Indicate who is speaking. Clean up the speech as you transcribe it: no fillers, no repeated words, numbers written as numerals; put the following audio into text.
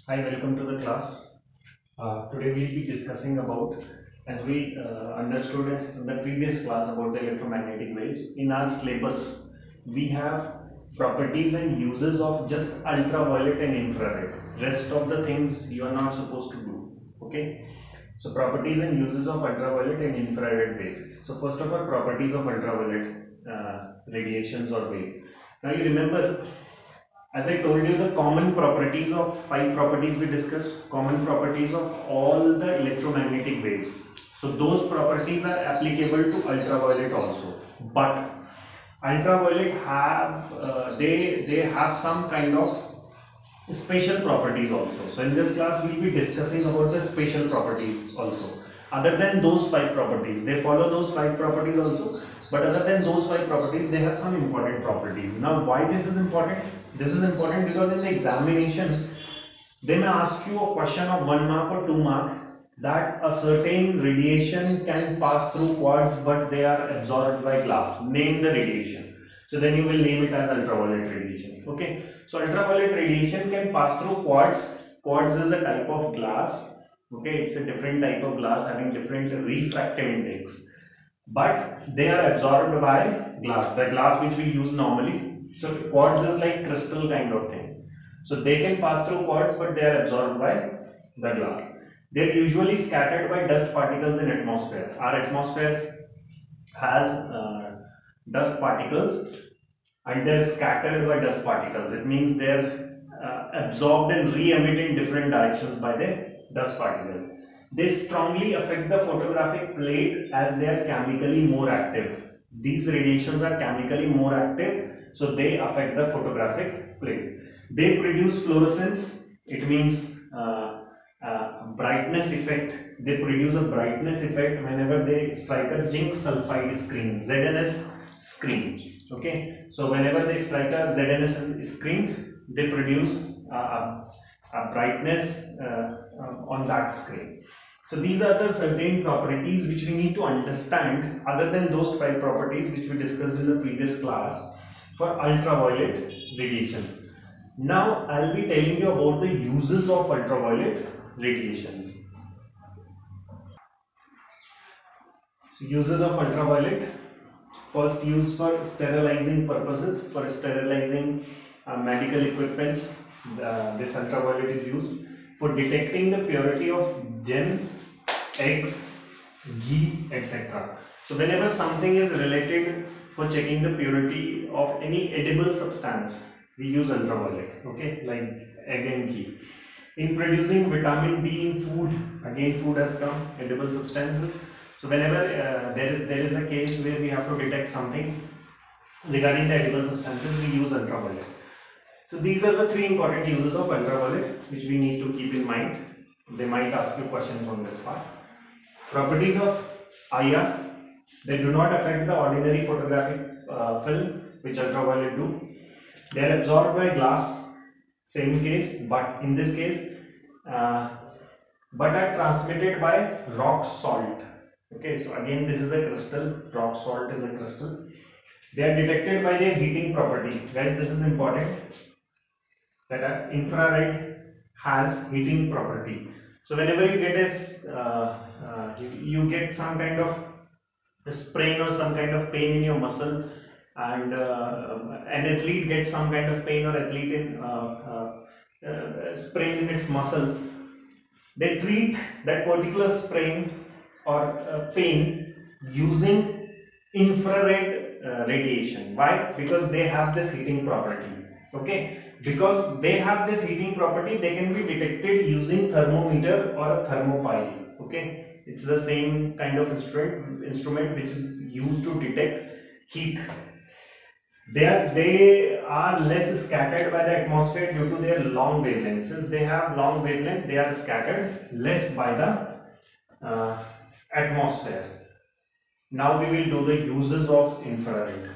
Speaker 1: Hi, welcome to the class. Today we'll be discussing about, as we understood in the previous class about the electromagnetic waves. In our syllabus, we have properties and uses of just ultraviolet and infrared. Rest of the things you are not supposed to do. Okay. So properties and uses of ultraviolet and infrared wave. So first of all, properties of ultraviolet radiations or wave. Now you remember, as I told you, the common properties of five properties we discussed, common properties of all the electromagnetic waves. So those properties are applicable to ultraviolet also. But ultraviolet have they have some kind of special properties also. So in this class we'll be discussing about the special properties also. Other than those five properties, they follow those five properties also, but other than those five properties, they have some important properties. Now why this is important? This is important because in the examination they may ask you a question of 1 mark or 2 mark that a certain radiation can pass through quartz but they are absorbed by glass. Name the radiation. So then you will name it as ultraviolet radiation. Okay. So ultraviolet radiation can pass through quartz. Quartz is a type of glass. Okay. It's a different type of glass having different refractive index. But they are absorbed by glass. The glass which we use normally. So quartz is like crystal kind of thing. So they can pass through quartz but they are absorbed by the glass. They are usually scattered by dust particles in atmosphere. Our atmosphere has dust particles and they are scattered by dust particles. It means they are absorbed and re-emit in different directions by the dust particles. They strongly affect the photographic plate as they are chemically more active. These radiations are chemically more active, so they affect the photographic plate. They produce fluorescence. It means brightness effect. They produce a brightness effect whenever they strike a zinc sulfide screen, ZNS screen. Okay, so whenever they strike a ZNS screen, they produce a brightness on that screen. So these are the certain properties which we need to understand other than those five properties which we discussed in the previous class for ultraviolet radiations. Now I'll be telling you about the uses of ultraviolet radiations. So uses of ultraviolet. First, use for sterilizing purposes, for sterilizing medical equipments. This ultraviolet is used for detecting the purity of gems, eggs, ghee, etc. So whenever something is related for checking the purity of any edible substance, we use ultraviolet, okay, like egg and ghee. In producing vitamin D in food, again food has come, edible substances. So whenever there is a case where we have to detect something regarding the edible substances, we use ultraviolet. So these are the three important uses of ultraviolet which we need to keep in mind. They might ask you questions on this part. Properties of IR. They do not affect the ordinary photographic film which ultraviolet do. They are absorbed by glass, same case, but in this case but are transmitted by rock salt. Okay, so again this is a crystal, rock salt is a crystal. They are detected by their heating property. Guys, this is important, that infrared has heating property. So whenever you get you get some kind of a sprain or some kind of pain in your muscle, and an athlete gets some kind of pain or athlete in sprain in its muscle, they treat that particular sprain or pain using infrared radiation. Why? Because they have this heating property. Okay, because they have this heating property, they can be detected using thermometer or a thermopile. Okay, it's the same kind of instrument which is used to detect heat. They are less scattered by the atmosphere due to their long wavelength. Since they have long wavelength, they are scattered less by the atmosphere. Now we will do the uses of infrared.